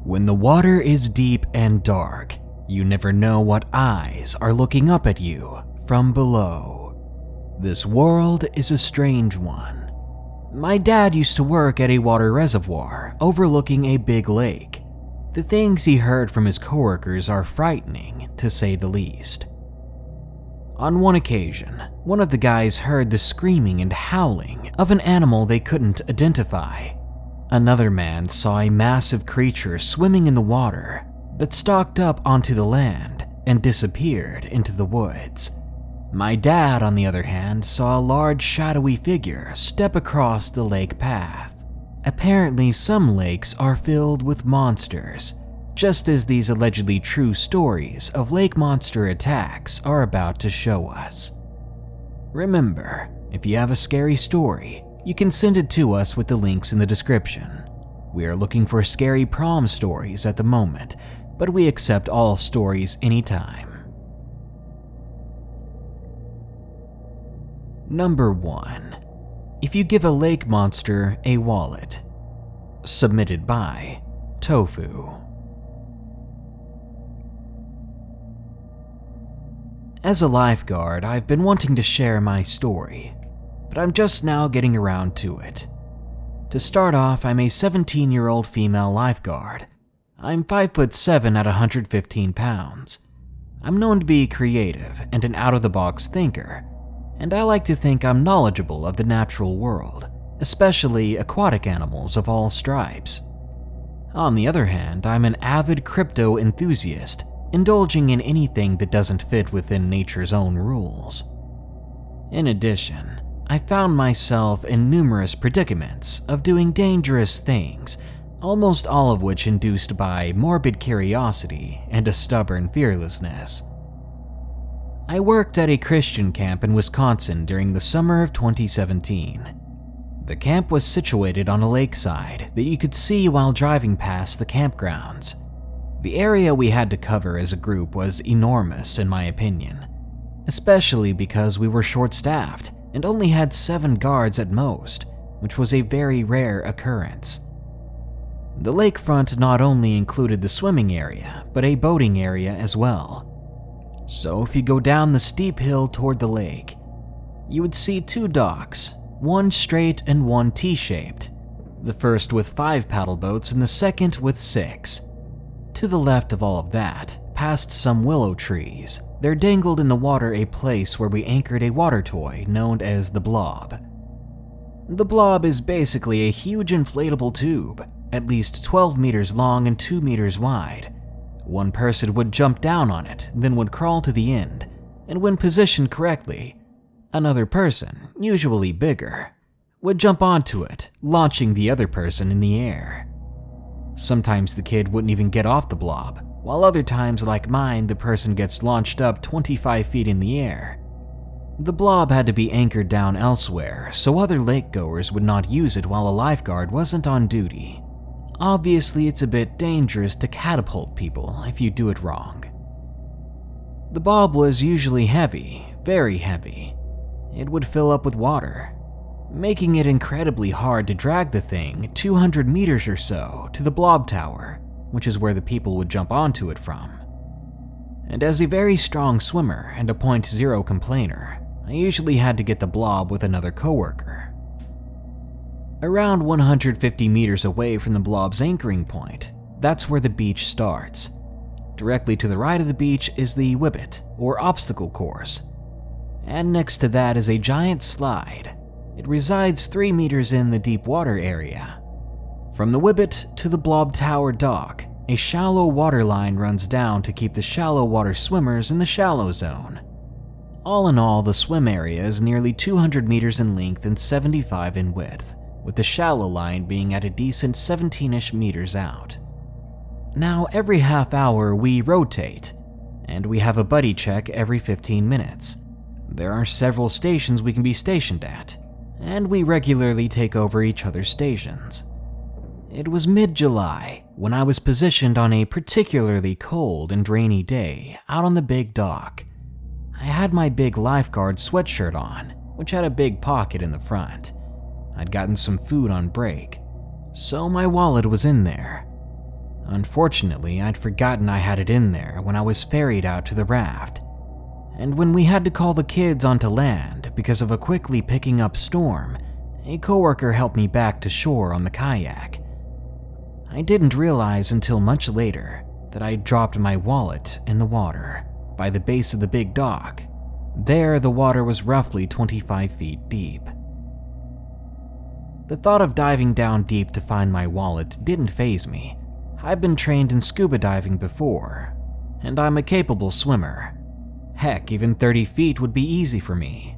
When the water is deep and dark, you never know what eyes are looking up at you from below. This world is a strange one. My dad used to work at a water reservoir overlooking a big lake. The things he heard from his coworkers are frightening, to say the least. On one occasion, one of the guys heard the screaming and howling of an animal they couldn't identify. Another man saw a massive creature swimming in the water that stalked up onto the land and disappeared into the woods. My dad, on the other hand, saw a large shadowy figure step across the lake path. Apparently, some lakes are filled with monsters, just as these allegedly true stories of lake monster attacks are about to show us. Remember, if you have a scary story, you can send it to us with the links in the description. We are looking for scary prom stories at the moment, but we accept all stories anytime. Number 1. If you give a lake monster a wallet. Submitted by Tofu. As a lifeguard, I've been wanting to share my story, but I'm just now getting around to it. To start off, I'm a 17-year-old female lifeguard. I'm 5'7" at 115 pounds. I'm known to be creative and an out-of-the-box thinker, and I like to think I'm knowledgeable of the natural world, especially aquatic animals of all stripes. On the other hand, I'm an avid crypto enthusiast, indulging in anything that doesn't fit within nature's own rules. In addition, I found myself in numerous predicaments of doing dangerous things, almost all of which induced by morbid curiosity and a stubborn fearlessness. I worked at a Christian camp in Wisconsin during the summer of 2017. The camp was situated on a lakeside that you could see while driving past the campgrounds. The area we had to cover as a group was enormous in my opinion, especially because we were short-staffed and only had 7 guards at most, which was a very rare occurrence. The lakefront not only included the swimming area, but a boating area as well. So if you go down the steep hill toward the lake, you would see 2 docks, one straight and one T-shaped, the first with 5 paddle boats and the second with 6. To the left of all of that, past some willow trees, there dangled in the water a place where we anchored a water toy known as the blob. The blob is basically a huge inflatable tube, at least 12 meters long and 2 meters wide. One person would jump down on it, then would crawl to the end, and when positioned correctly, another person, usually bigger, would jump onto it, launching the other person in the air. Sometimes the kid wouldn't even get off the blob, while other times, like mine, the person gets launched up 25 feet in the air. The blob had to be anchored down elsewhere, so other lakegoers would not use it while a lifeguard wasn't on duty. Obviously, it's a bit dangerous to catapult people if you do it wrong. The blob was usually heavy, very heavy. It would fill up with water, making it incredibly hard to drag the thing 200 meters or so to the blob tower, which is where the people would jump onto it from. And as a very strong swimmer and a .0 complainer, I usually had to get the blob with another coworker. Around 150 meters away from the blob's anchoring point, that's where the beach starts. Directly to the right of the beach is the Whippet, or obstacle course. And next to that is a giant slide. It resides 3 meters in the deep water area. From the Whippet to the blob tower dock, a shallow water line runs down to keep the shallow water swimmers in the shallow zone. All in all, the swim area is nearly 200 meters in length and 75 in width, with the shallow line being at a decent 17-ish meters out. Now, every half hour we rotate, and we have a buddy check every 15 minutes. There are several stations we can be stationed at, and we regularly take over each other's stations. It was mid-July when I was positioned on a particularly cold and rainy day out on the big dock. I had my big lifeguard sweatshirt on, which had a big pocket in the front. I'd gotten some food on break, so my wallet was in there. Unfortunately, I'd forgotten I had it in there when I was ferried out to the raft, and when we had to call the kids onto land because of a quickly picking up storm, a coworker helped me back to shore on the kayak. I didn't realize until much later that I'd dropped my wallet in the water by the base of the big dock. There, the water was roughly 25 feet deep. The thought of diving down deep to find my wallet didn't faze me. I've been trained in scuba diving before, and I'm a capable swimmer. Heck, even 30 feet would be easy for me.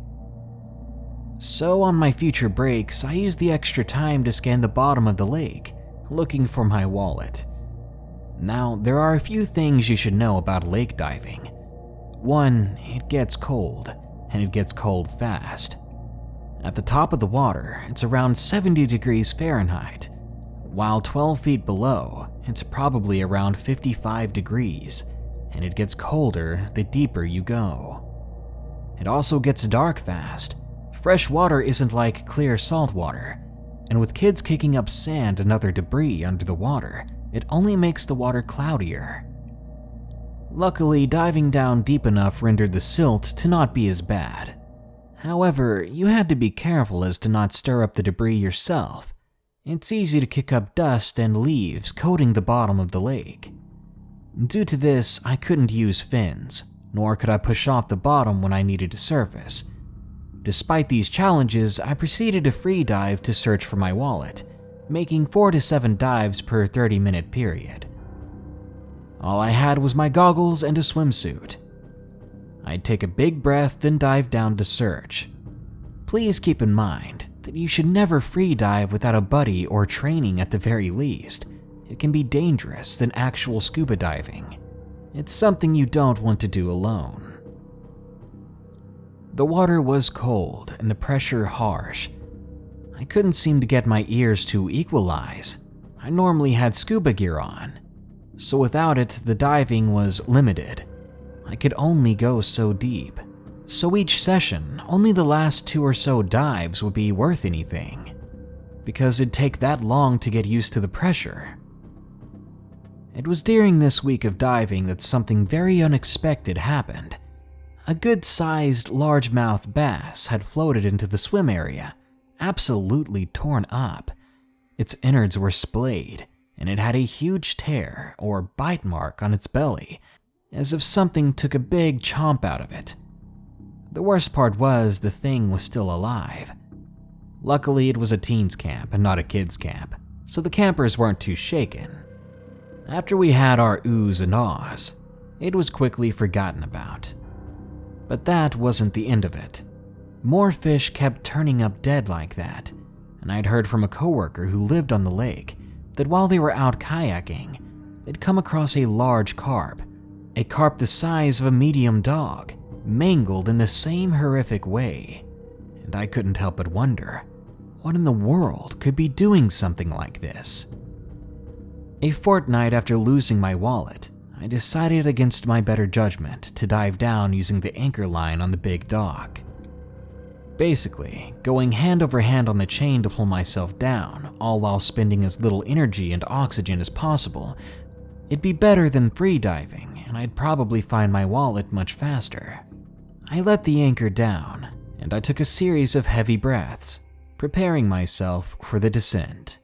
So on my future breaks, I use the extra time to scan the bottom of the lake, looking for my wallet. Now, there are a few things you should know about lake diving. One, it gets cold, and it gets cold fast. At the top of the water, it's around 70 degrees Fahrenheit, while 12 feet below, it's probably around 55 degrees, and it gets colder the deeper you go. It also gets dark fast. Fresh water isn't like clear salt water, and with kids kicking up sand and other debris under the water, it only makes the water cloudier. Luckily, diving down deep enough rendered the silt to not be as bad. However, you had to be careful as to not stir up the debris yourself. It's easy to kick up dust and leaves coating the bottom of the lake. Due to this, I couldn't use fins, nor could I push off the bottom when I needed to surface. Despite these challenges, I proceeded to free dive to search for my wallet, making 4 to 7 dives per 30-minute period. All I had was my goggles and a swimsuit. I'd take a big breath, then dive down to search. Please keep in mind that you should never free dive without a buddy or training at the very least. It can be dangerous than actual scuba diving. It's something you don't want to do alone. The water was cold and the pressure harsh. I couldn't seem to get my ears to equalize. I normally had scuba gear on, so without it, the diving was limited. I could only go so deep. So each session, only the last 2 or so dives would be worth anything, because it'd take that long to get used to the pressure. It was during this week of diving that something very unexpected happened. A good-sized largemouth bass had floated into the swim area, absolutely torn up. Its innards were splayed, and it had a huge tear or bite mark on its belly, as if something took a big chomp out of it. The worst part was the thing was still alive. Luckily, it was a teens camp and not a kids camp, so the campers weren't too shaken. After we had our oohs and ahs, it was quickly forgotten about. But that wasn't the end of it. More fish kept turning up dead like that, and I'd heard from a coworker who lived on the lake that while they were out kayaking, they'd come across a large carp, a carp the size of a medium dog, mangled in the same horrific way. And I couldn't help but wonder, what in the world could be doing something like this? A fortnight after losing my wallet, I decided against my better judgment to dive down using the anchor line on the big dock. Basically, going hand over hand on the chain to pull myself down, all while spending as little energy and oxygen as possible. It'd be better than free diving, and I'd probably find my wallet much faster. I let the anchor down, and I took a series of heavy breaths, preparing myself for the descent.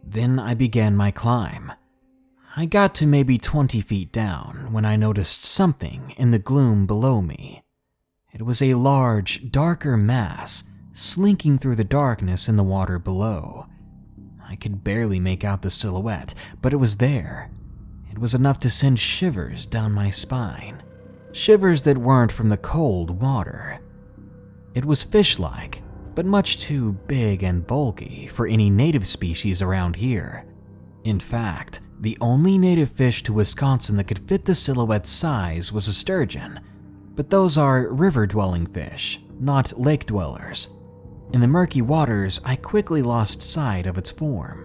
Then I began my climb. I got to maybe 20 feet down when I noticed something in the gloom below me. It was a large, darker mass slinking through the darkness in the water below. I could barely make out the silhouette, but it was there. It was enough to send shivers down my spine. Shivers that weren't from the cold water. It was fish-like, but much too big and bulky for any native species around here. In fact, the only native fish to Wisconsin that could fit the silhouette's size was a sturgeon, but those are river-dwelling fish, not lake dwellers. In the murky waters, I quickly lost sight of its form.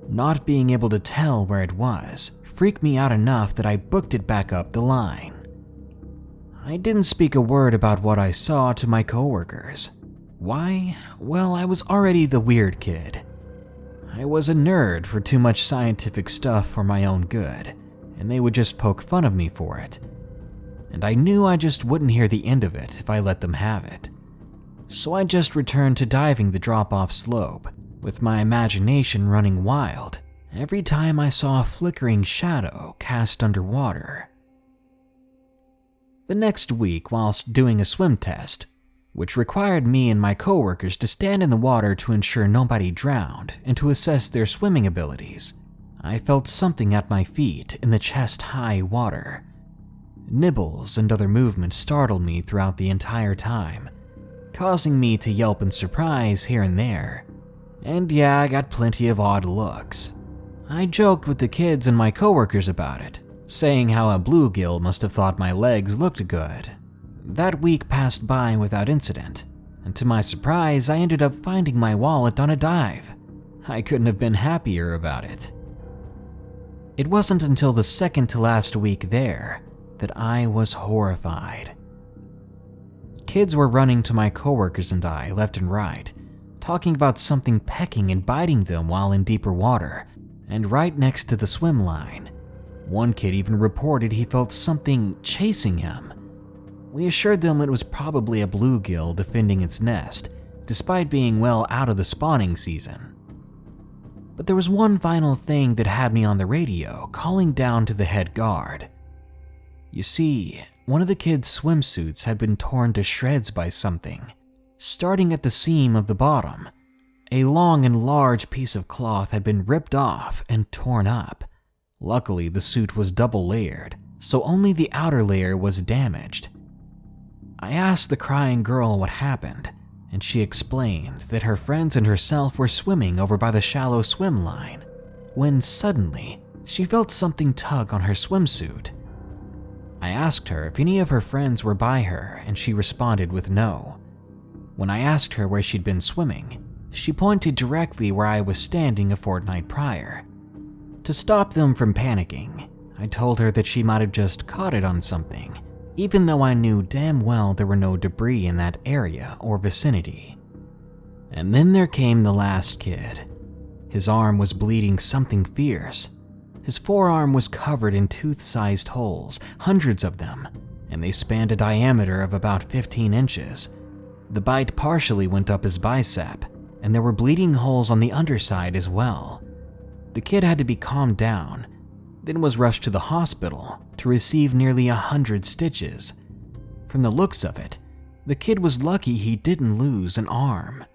Not being able to tell where it was freaked me out enough that I booked it back up the line. I didn't speak a word about what I saw to my coworkers. Why? Well, I was already the weird kid. I was a nerd for too much scientific stuff for my own good, and they would just poke fun of me for it. And I knew I just wouldn't hear the end of it if I let them have it. So I just returned to diving the drop-off slope, with my imagination running wild every time I saw a flickering shadow cast underwater. The next week, whilst doing a swim test, which required me and my coworkers to stand in the water to ensure nobody drowned and to assess their swimming abilities, I felt something at my feet in the chest-high water. Nibbles and other movements startled me throughout the entire time, causing me to yelp in surprise here and there. And yeah, I got plenty of odd looks. I joked with the kids and my coworkers about it, saying how a bluegill must have thought my legs looked good. That week passed by without incident, and to my surprise, I ended up finding my wallet on a dive. I couldn't have been happier about it. It wasn't until the second to last week there that I was horrified. Kids were running to my coworkers and I left and right, talking about something pecking and biting them while in deeper water and right next to the swim line. One kid even reported he felt something chasing him. We assured them it was probably a bluegill defending its nest, despite being well out of the spawning season. But there was one final thing that had me on the radio, calling down to the head guard. You see, one of the kids' swimsuits had been torn to shreds by something. Starting at the seam of the bottom, a long and large piece of cloth had been ripped off and torn up. Luckily, the suit was double layered, so only the outer layer was damaged. I asked the crying girl what happened, and she explained that her friends and herself were swimming over by the shallow swim line, when suddenly she felt something tug on her swimsuit. I asked her if any of her friends were by her, and she responded with no. When I asked her where she'd been swimming, she pointed directly where I was standing a fortnight prior. To stop them from panicking, I told her that she might have just caught it on something, even though I knew damn well there were no debris in that area or vicinity. And then there came the last kid. His arm was bleeding something fierce. His forearm was covered in tooth-sized holes, hundreds of them, and they spanned a diameter of about 15 inches. The bite partially went up his bicep, and there were bleeding holes on the underside as well. The kid had to be calmed down, then was rushed to the hospital to receive nearly 100 stitches. From the looks of it, the kid was lucky he didn't lose an arm.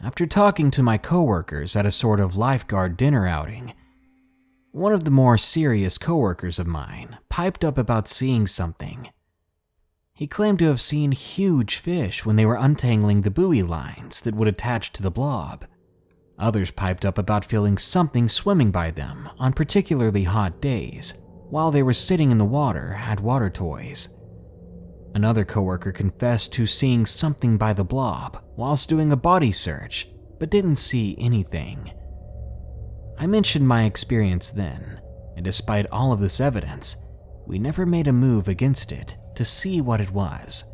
After talking to my coworkers at a sort of lifeguard dinner outing, one of the more serious coworkers of mine piped up about seeing something. He claimed to have seen huge fish when they were untangling the buoy lines that would attach to the blob. Others piped up about feeling something swimming by them on particularly hot days while they were sitting in the water at water toys. Another coworker confessed to seeing something by the blob whilst doing a body search, but didn't see anything. I mentioned my experience then, and despite all of this evidence, we never made a move against it to see what it was.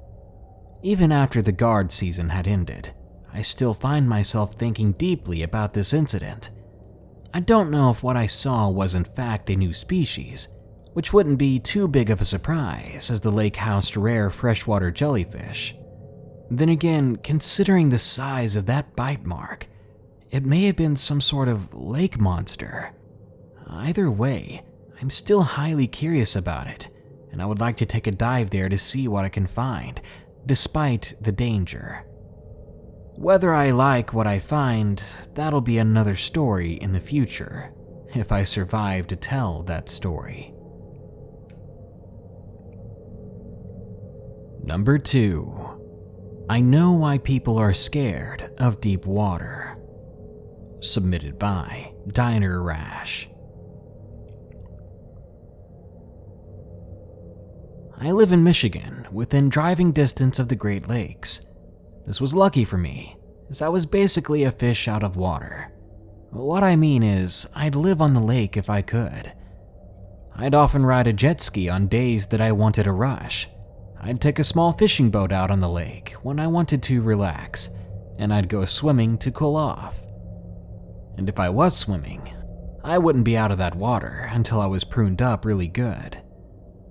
Even after the guard season had ended, I still find myself thinking deeply about this incident. I don't know if what I saw was in fact a new species, which wouldn't be too big of a surprise as the lake housed rare freshwater jellyfish. Then again, considering the size of that bite mark, it may have been some sort of lake monster. Either way, I'm still highly curious about it, and I would like to take a dive there to see what I can find, despite the danger. Whether I like what I find, that'll be another story in the future, if I survive to tell that story. Number 2. I know why people are scared of deep water. Submitted by DinerRash. I live in Michigan, within driving distance of the Great Lakes. This was lucky for me, as I was basically a fish out of water. What I mean is, I'd live on the lake if I could. I'd often ride a jet ski on days that I wanted a rush. I'd take a small fishing boat out on the lake when I wanted to relax, and I'd go swimming to cool off. and if I was swimming, I wouldn't be out of that water until I was pruned up really good.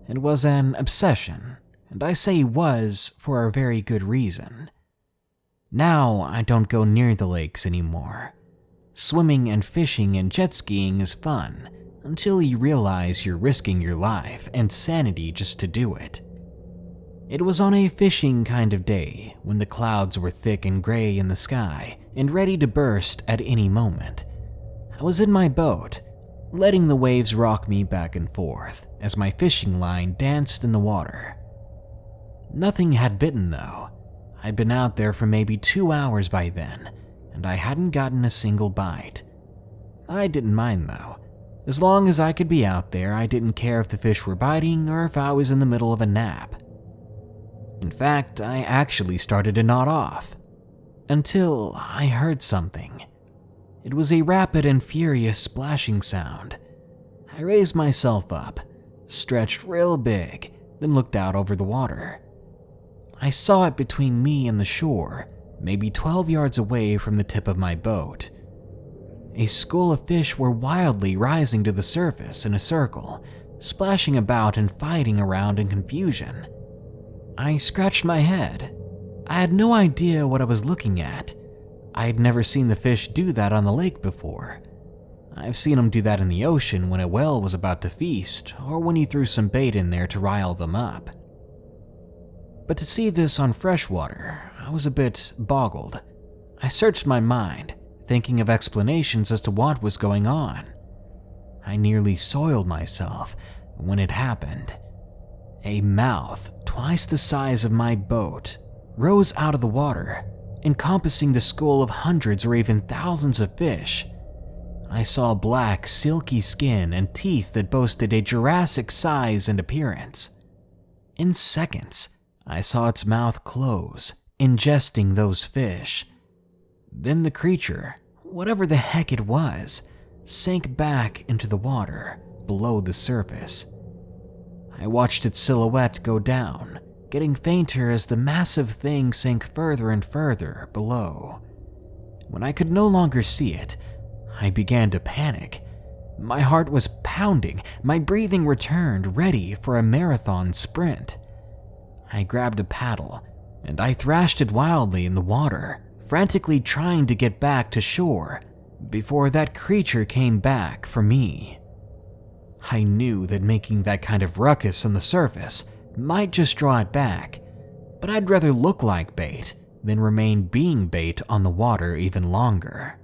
It was an obsession, and I say was for a very good reason. Now I don't go near the lakes anymore. Swimming and fishing and jet skiing is fun until you realize you're risking your life and sanity just to do it. It was on a fishing kind of day when the clouds were thick and gray in the sky and ready to burst at any moment. I was in my boat, letting the waves rock me back and forth as my fishing line danced in the water. Nothing had bitten though. I'd been out there for maybe 2 hours by then, and I hadn't gotten a single bite. I didn't mind though. As long as I could be out there, I didn't care if the fish were biting or if I was in the middle of a nap. In fact, I actually started to nod off, until I heard something. It was a rapid and furious splashing sound. I raised myself up, stretched real big, then looked out over the water. I saw it between me and the shore, maybe 12 yards away from the tip of my boat. A school of fish were wildly rising to the surface in a circle, splashing about and fighting around in confusion. I scratched my head. I had no idea what I was looking at. I had never seen the fish do that on the lake before. I've seen them do that in the ocean when a whale was about to feast, or when you threw some bait in there to rile them up. But to see this on freshwater, I was a bit boggled. I searched my mind, thinking of explanations as to what was going on. I nearly soiled myself when it happened. A mouth twice the size of my boat rose out of the water, encompassing the school of hundreds or even thousands of fish. I saw black, silky skin and teeth that boasted a Jurassic size and appearance. In seconds, I saw its mouth close, ingesting those fish. Then the creature, whatever the heck it was, sank back into the water below the surface. I watched its silhouette go down, getting fainter as the massive thing sank further and further below. When I could no longer see it, I began to panic. My heart was pounding, my breathing returned, ready for a marathon sprint. I grabbed a paddle, and I thrashed it wildly in the water, frantically trying to get back to shore before that creature came back for me. I knew that making that kind of ruckus on the surface might just draw it back, but I'd rather look like bait than remain being bait on the water even longer.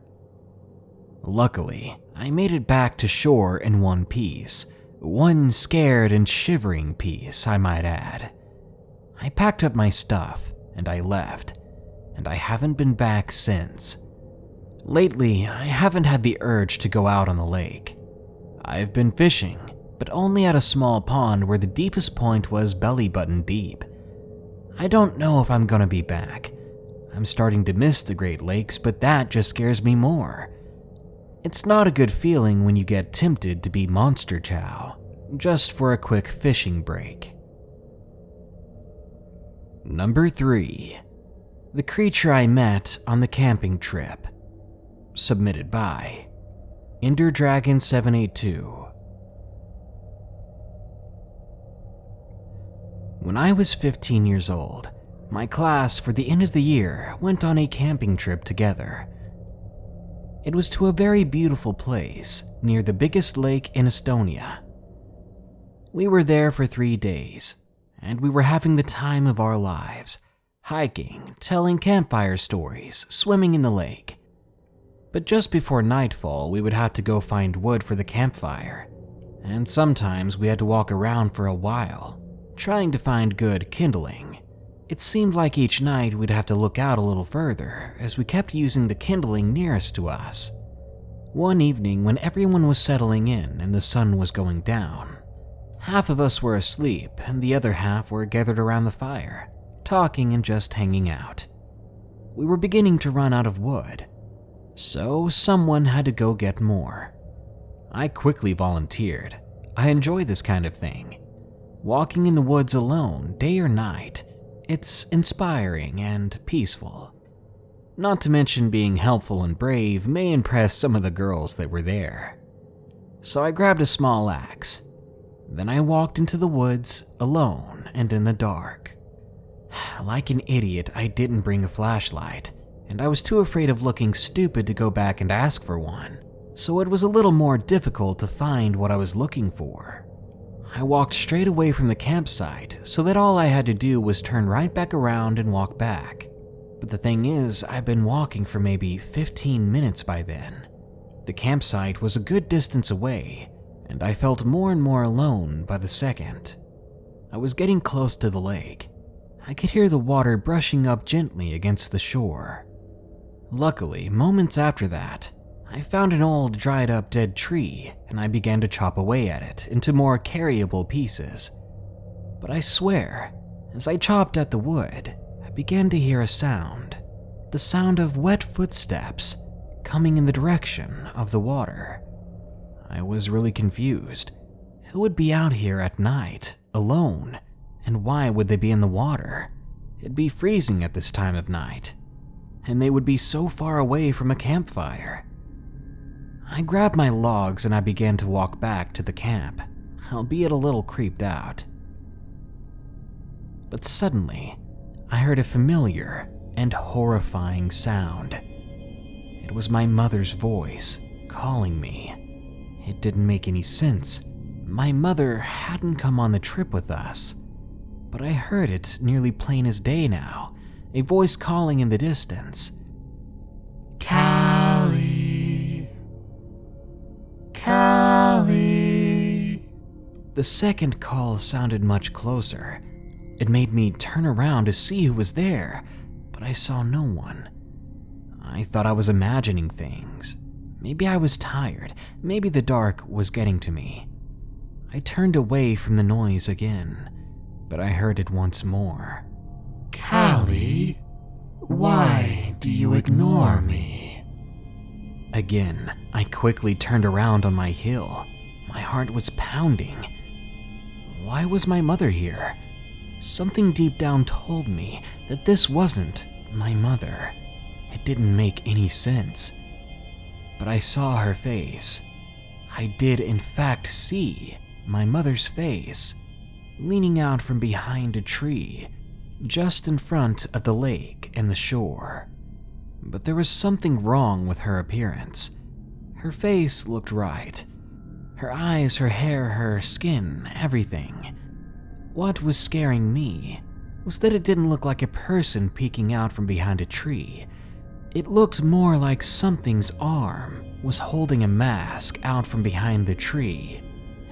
Luckily, I made it back to shore in one piece, one scared and shivering piece, I might add. I packed up my stuff and I left, and I haven't been back since. Lately, I haven't had the urge to go out on the lake. I've been fishing, but only at a small pond where the deepest point was belly button deep. I don't know if I'm gonna be back. I'm starting to miss the Great Lakes, but that just scares me more. It's not a good feeling when you get tempted to be monster chow, just for a quick fishing break. Number 3. The creature I met on the camping trip. Submitted by EnderDragon782. When I was 15 years old, my class for the end of the year went on a camping trip together. It was to a very beautiful place near the biggest lake in Estonia. We were there for 3 days, and we were having the time of our lives, hiking, telling campfire stories, swimming in the lake. But just before nightfall, we would have to go find wood for the campfire, and sometimes we had to walk around for a while, trying to find good kindling. It seemed like each night we'd have to look out a little further, as we kept using the kindling nearest to us. One evening, when everyone was settling in and the sun was going down, half of us were asleep and the other half were gathered around the fire, talking and just hanging out. We were beginning to run out of wood, so someone had to go get more. I quickly volunteered. I enjoy this kind of thing. Walking in the woods alone, day or night, it's inspiring and peaceful. Not to mention being helpful and brave may impress some of the girls that were there. So I grabbed a small axe. Then I walked into the woods alone and in the dark. Like an idiot, I didn't bring a flashlight, and I was too afraid of looking stupid to go back and ask for one, so it was a little more difficult to find what I was looking for. I walked straight away from the campsite so that all I had to do was turn right back around and walk back. But the thing is, I'd been walking for maybe 15 minutes by then. The campsite was a good distance away, and I felt more and more alone by the second. I was getting close to the lake. I could hear the water brushing up gently against the shore. Luckily, moments after that, I found an old dried up dead tree and I began to chop away at it into more carryable pieces. But I swear, as I chopped at the wood, I began to hear a sound. The sound of wet footsteps coming in the direction of the water. I was really confused. Who would be out here at night, alone, and why would they be in the water? It'd be freezing at this time of night, and they would be so far away from a campfire. I grabbed my logs and I began to walk back to the camp, albeit a little creeped out. But suddenly, I heard a familiar and horrifying sound. It was my mother's voice calling me. It didn't make any sense. My mother hadn't come on the trip with us, but I heard it nearly plain as day now, a voice calling in the distance. Callie. Callie. The second call sounded much closer. It made me turn around to see who was there, but I saw no one. I thought I was imagining things. Maybe I was tired. Maybe the dark was getting to me. I turned away from the noise again, but I heard it once more. Callie, why do you ignore me? Again, I quickly turned around on my heel. My heart was pounding. Why was my mother here? Something deep down told me that this wasn't my mother. It didn't make any sense. But I saw her face. I did in fact see my mother's face, leaning out from behind a tree, just in front of the lake and the shore. But there was something wrong with her appearance. Her face looked right. Her eyes, her hair, her skin, everything. What was scaring me was that it didn't look like a person peeking out from behind a tree. It looked more like something's arm was holding a mask out from behind the tree,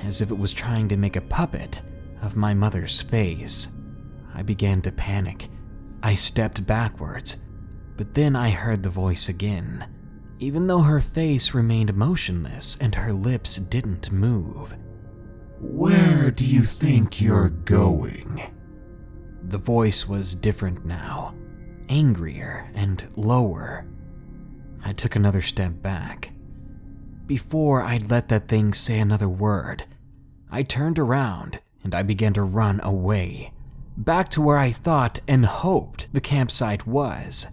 as if it was trying to make a puppet of my mother's face. I began to panic. I stepped backwards, but then I heard the voice again, even though her face remained motionless and her lips didn't move. Where do you think you're going? The voice was different now, angrier and lower. I took another step back. Before I'd let that thing say another word, I turned around and I began to run away, back to where I thought and hoped the campsite was.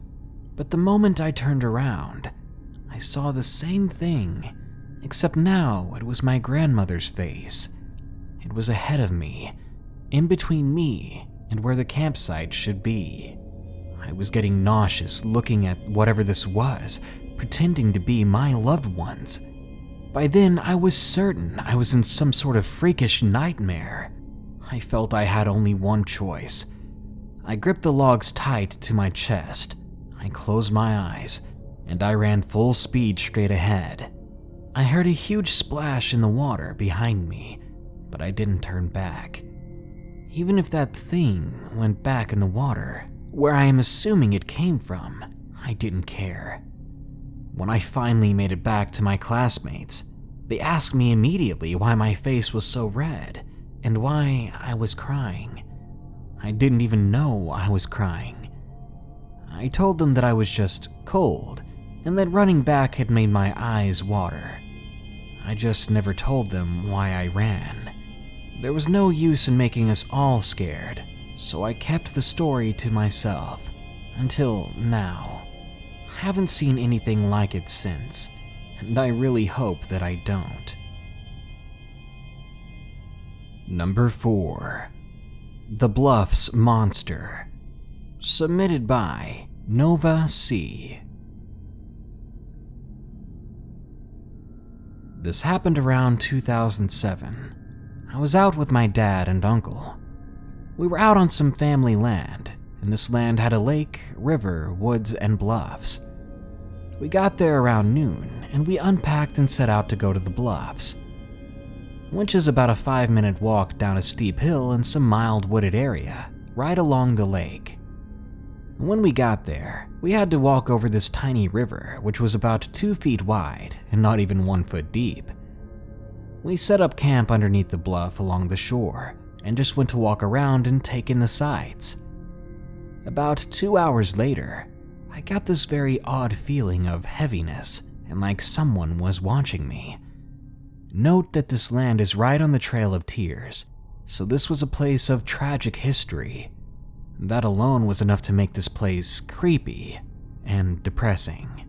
But the moment I turned around, I saw the same thing, except now it was my grandmother's face. It was ahead of me, in between me and where the campsite should be. I was getting nauseous looking at whatever this was, pretending to be my loved ones. By then, I was certain I was in some sort of freakish nightmare. I felt I had only one choice. I gripped the logs tight to my chest. I closed my eyes, and I ran full speed straight ahead. I heard a huge splash in the water behind me, but I didn't turn back. Even if that thing went back in the water, where I am assuming it came from, I didn't care. When I finally made it back to my classmates, they asked me immediately why my face was so red and why I was crying. I didn't even know I was crying. I told them that I was just cold and that running back had made my eyes water. I just never told them why I ran. There was no use in making us all scared, so I kept the story to myself until now. haven't seen anything like it since, and I really hope that I don't. Number 4. The Bluffs Monster. Submitted by Nova C. This happened around 2007. I was out with my dad and uncle. We were out on some family land, and this land had a lake, river, woods, and bluffs. We got there around noon, and we unpacked and set out to go to the bluffs, which is about a 5-minute walk down a steep hill in some mild wooded area, right along the lake. When we got there, we had to walk over this tiny river, which was about 2 feet wide and not even 1 foot deep. We set up camp underneath the bluff along the shore, and just went to walk around and take in the sights. About 2 hours later, I got this very odd feeling of heaviness and like someone was watching me. Note that this land is right on the Trail of Tears, so this was a place of tragic history. That alone was enough to make this place creepy and depressing.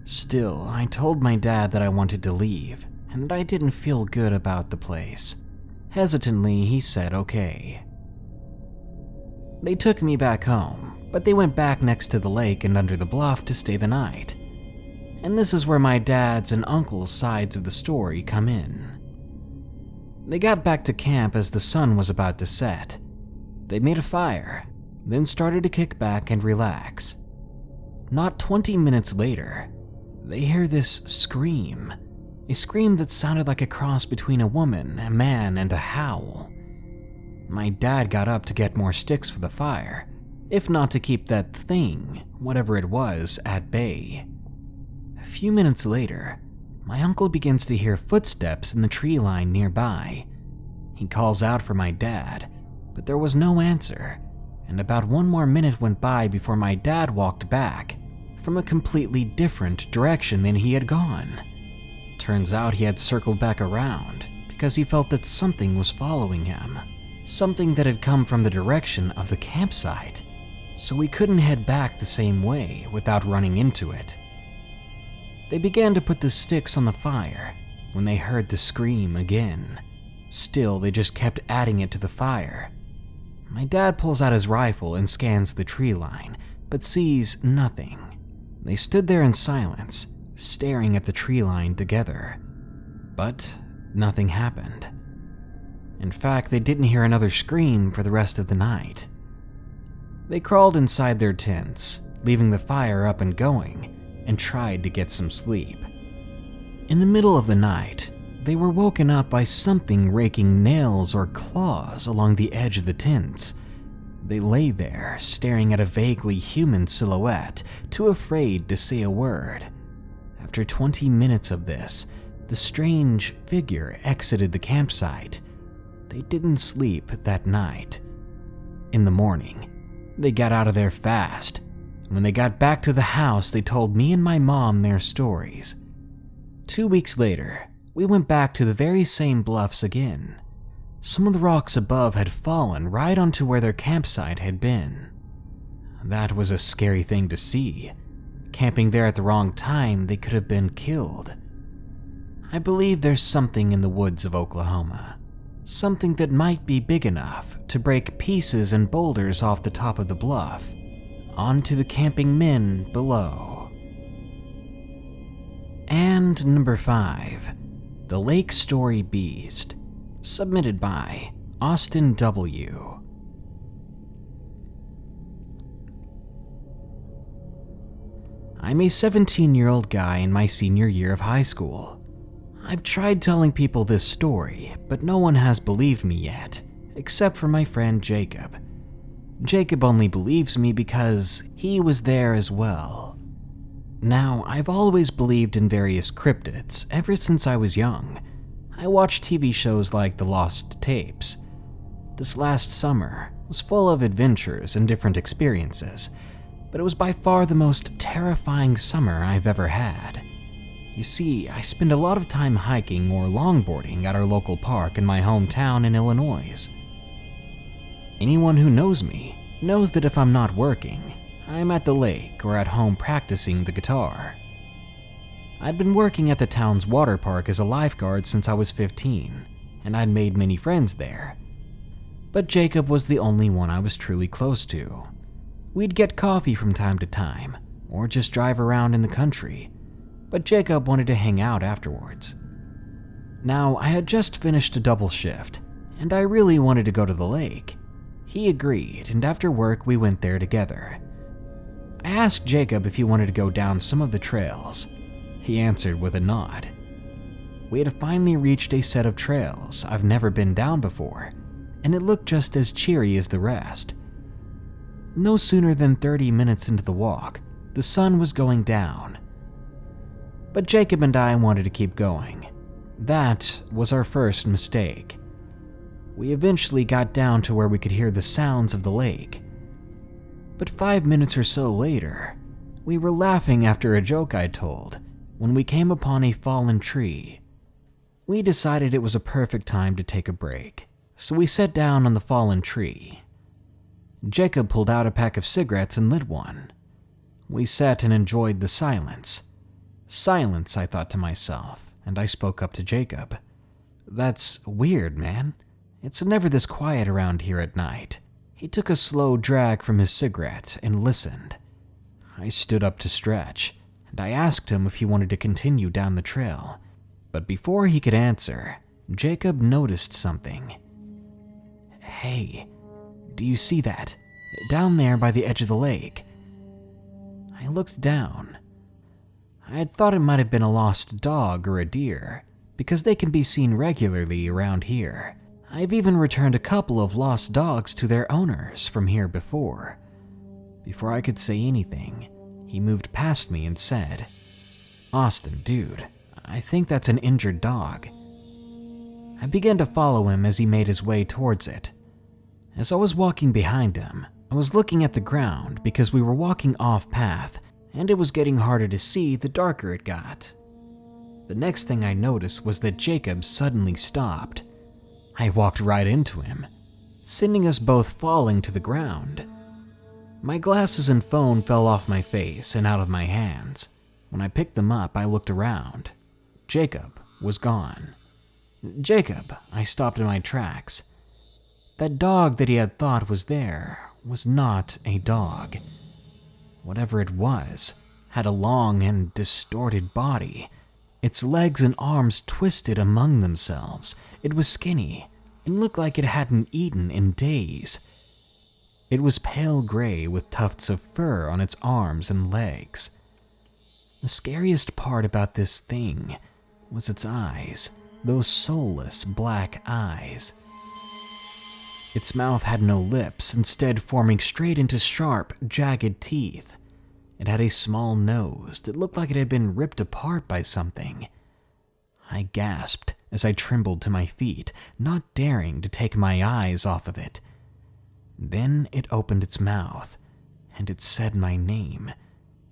Still, I told my dad that I wanted to leave and that I didn't feel good about the place. Hesitantly, he said okay. They took me back home, but they went back next to the lake and under the bluff to stay the night. And this is where my dad's and uncle's sides of the story come in. They got back to camp as the sun was about to set. They made a fire, then started to kick back and relax. Not 20 minutes later, they hear this scream. A scream that sounded like a cross between a woman, a man, and a howl. My dad got up to get more sticks for the fire, if not to keep that thing, whatever it was, at bay. A few minutes later, my uncle begins to hear footsteps in the tree line nearby. He calls out for my dad, but there was no answer, and about 1 more minute went by before my dad walked back from a completely different direction than he had gone. Turns out he had circled back around because he felt that something was following him, something that had come from the direction of the campsite, so he couldn't head back the same way without running into it. They began to put the sticks on the fire when they heard the scream again. Still, they just kept adding it to the fire. My dad pulls out his rifle and scans the tree line, but sees nothing. They stood there in silence, staring at the tree line together. But nothing happened. In fact, they didn't hear another scream for the rest of the night. They crawled inside their tents, leaving the fire up and going, and tried to get some sleep. In the middle of the night, they were woken up by something raking nails or claws along the edge of the tents. They lay there, staring at a vaguely human silhouette, too afraid to say a word. After 20 minutes of this, the strange figure exited the campsite. They didn't sleep that night. In the morning, they got out of there fast. When they got back to the house, they told me and my mom their stories. 2 weeks later, we went back to the very same bluffs again. Some of the rocks above had fallen right onto where their campsite had been. That was a scary thing to see. Camping there at the wrong time, they could have been killed. I believe there's something in the woods of Oklahoma. Something that might be big enough to break pieces and boulders off the top of the bluff, onto the camping men below. And number 5, The Lake Story Beast, submitted by Austin W. I'm a 17-year-old guy in my senior year of high school. I've tried telling people this story, but no one has believed me yet, except for my friend Jacob. Jacob only believes me because he was there as well. Now, I've always believed in various cryptids ever since I was young. I watched TV shows like The Lost Tapes. This last summer was full of adventures and different experiences, but it was by far the most terrifying summer I've ever had. You see, I spend a lot of time hiking or longboarding at our local park in my hometown in Illinois. Anyone who knows me knows that if I'm not working, I'm at the lake or at home practicing the guitar. I'd been working at the town's water park as a lifeguard since I was 15, and I'd made many friends there. But Jacob was the only one I was truly close to. We'd get coffee from time to time, or just drive around in the country, but Jacob wanted to hang out afterwards. Now, I had just finished a double shift, and I really wanted to go to the lake. He agreed, and after work we went there together. I asked Jacob if he wanted to go down some of the trails. He answered with a nod. We had finally reached a set of trails I've never been down before, and it looked just as cheery as the rest. No sooner than 30 minutes into the walk, the sun was going down. But Jacob and I wanted to keep going. That was our first mistake. We eventually got down to where we could hear the sounds of the lake. But 5 minutes or so later, we were laughing after a joke I told when we came upon a fallen tree. We decided it was a perfect time to take a break, so we sat down on the fallen tree. Jacob pulled out a pack of cigarettes and lit one. We sat and enjoyed the silence. Silence, I thought to myself, and I spoke up to Jacob. That's weird, man. It's never this quiet around here at night. He took a slow drag from his cigarette and listened. I stood up to stretch, and I asked him if he wanted to continue down the trail. But before he could answer, Jacob noticed something. Hey, do you see that? Down there by the edge of the lake. I looked down. I had thought it might have been a lost dog or a deer, because they can be seen regularly around here. I've even returned a couple of lost dogs to their owners from here before. Before I could say anything, he moved past me and said, "Austin, dude, I think that's an injured dog." I began to follow him as he made his way towards it. As I was walking behind him, I was looking at the ground because we were walking off path, and it was getting harder to see the darker it got. The next thing I noticed was that Jacob suddenly stopped. I walked right into him, sending us both falling to the ground. My glasses and phone fell off my face and out of my hands. When I picked them up, I looked around. Jacob was gone. Jacob, I stopped in my tracks. That dog that he had thought was there was not a dog. Whatever it was had a long and distorted body. Its legs and arms twisted among themselves. It was skinny and looked like it hadn't eaten in days. It was pale gray with tufts of fur on its arms and legs. The scariest part about this thing was its eyes, those soulless black eyes. Its mouth had no lips, instead forming straight into sharp, jagged teeth. It had a small nose that looked like it had been ripped apart by something. I gasped as I trembled to my feet, not daring to take my eyes off of it. Then it opened its mouth, and it said my name.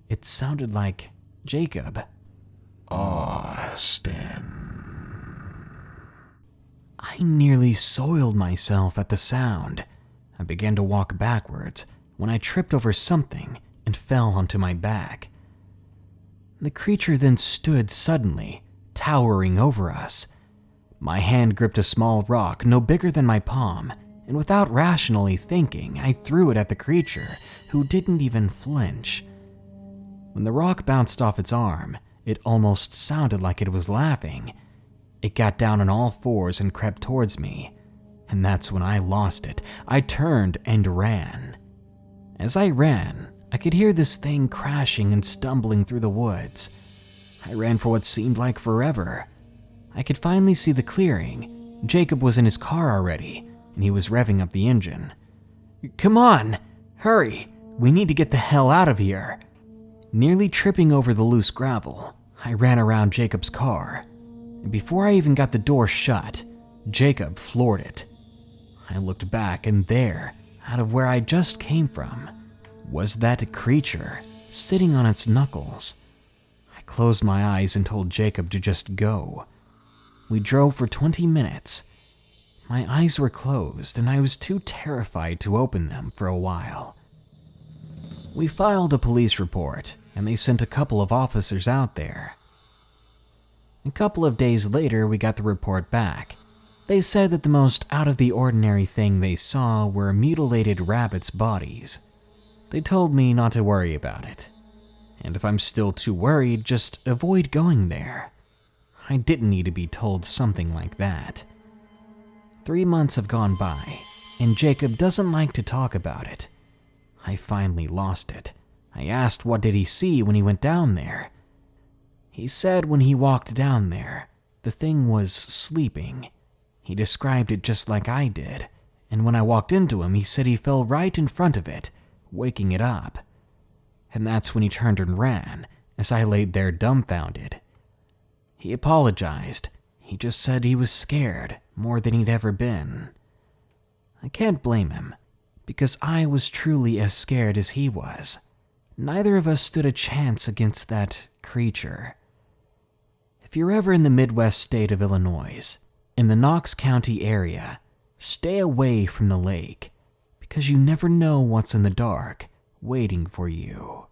It sounded like Jacob. Austin. I nearly soiled myself at the sound. I began to walk backwards when I tripped over something and fell onto my back. The creature then stood suddenly, towering over us. My hand gripped a small rock no bigger than my palm, and without rationally thinking, I threw it at the creature, who didn't even flinch. When the rock bounced off its arm, it almost sounded like it was laughing. It got down on all fours and crept towards me, and that's when I lost it. I turned and ran. As I ran, I could hear this thing crashing and stumbling through the woods. I ran for what seemed like forever. I could finally see the clearing. Jacob was in his car already, and he was revving up the engine. "Come on, hurry, we need to get the hell out of here." Nearly tripping over the loose gravel, I ran around Jacob's car, and before I even got the door shut, Jacob floored it. I looked back, and there, out of where I just came from, was that creature sitting on its knuckles. I closed my eyes and told Jacob to just go. We drove for 20 minutes. My eyes were closed, and I was too terrified to open them for a while. We filed a police report, and they sent a couple of officers out there. A couple of days later, we got the report back. They said that the most out-of-the-ordinary thing they saw were mutilated rabbits' bodies. They told me not to worry about it, and if I'm still too worried, just avoid going there. I didn't need to be told something like that. 3 months have gone by, and Jacob doesn't like to talk about it. I finally lost it. I asked what did he see when he went down there. He said when he walked down there, the thing was sleeping. He described it just like I did, and when I walked into him, he said he fell right in front of it, waking it up. And that's when he turned and ran, as I laid there dumbfounded. He apologized. He just said he was scared, more than he'd ever been. I can't blame him, because I was truly as scared as he was. Neither of us stood a chance against that creature. If you're ever in the Midwest state of Illinois, in the Knox County area, stay away from the lake, because you never know what's in the dark waiting for you.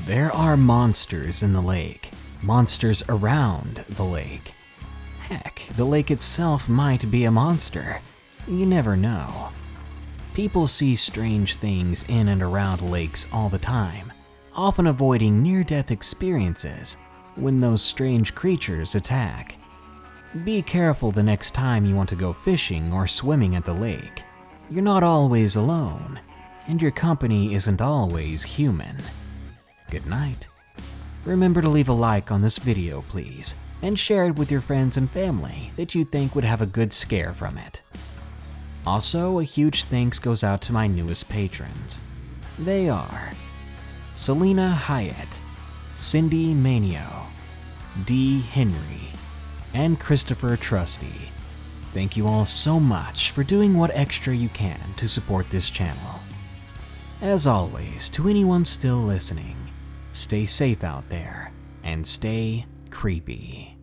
There are monsters in the lake, monsters around the lake. Heck, the lake itself might be a monster. You never know. People see strange things in and around lakes all the time, often avoiding near-death experiences when those strange creatures attack. Be careful the next time you want to go fishing or swimming at the lake. You're not always alone, and your company isn't always human. Good night. Remember to leave a like on this video, please, and share it with your friends and family that you think would have a good scare from it. Also, a huge thanks goes out to my newest patrons. They are Selena Hyatt, Cindy Manio, D. Henry, and Christopher Trusty. Thank you all so much for doing what extra you can to support this channel. As always, to anyone still listening, stay safe out there and stay creepy.